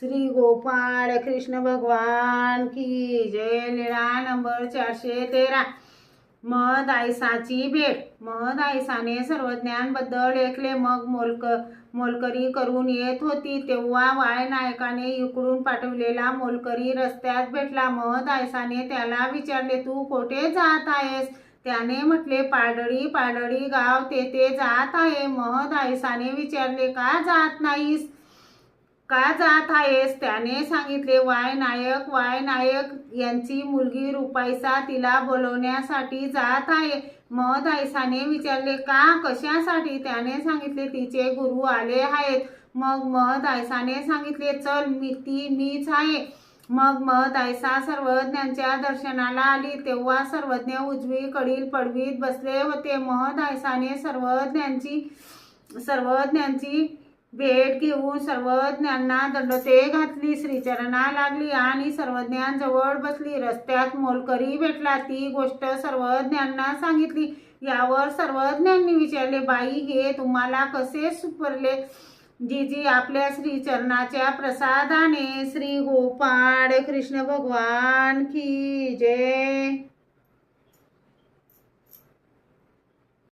श्री गोपाळ कृष्ण भगवान की जय। लीळा नंबर 413। महद आयसाची भेट। महद आयसाने सर्वज्ञांबद्दल ऐकले, मग मोलकरी करून येत होती तेव्हा वाय नायकाने इकडून पाठवलेला मोलकरी रस्त्यात भेटला। महद आयसाने त्याला विचारले, तू कोठे जात आहेस? त्याने म्हटले, पाडळी पाडळी गाव, तेथे जात आहे। महद आयसाने विचारले, का जात नाहीस? का जात आहेस? त्याने सांगितले, वाय नायक यांची मुलगी रुपाईसा तिला बोलवण्यासाठी जात आहे। महद आयसाने विचारले, का, कशासाठी? त्याने सांगितले, तिचे गुरु आले आहेत। मग महद आयसाने सांगितले, चल, मीच आहे। मग महद आयसा सर्वज्ञांच्या दर्शनाला आली तेव्हा सर्वज्ञ उजवीकडील पडवीत बसले होते। महद आयसाने सर्वज्ञांची भेट घेऊन सर्वज्ञांना दंडोते घातली, श्रीचरणा लागली आणि सर्वज्ञांजवळ बसली। रस्त्यात मोलकरी भेटला, ती गोष्ट सर्वज्ञांना सांगितली। यावर सर्वज्ञांनी विचारले, बाई, हे तुम्हाला कसे सुपरले? जीजी, आपल्या श्रीचरणाच्या प्रसादाने। श्री गोपाळ कृष्ण भगवान की जय।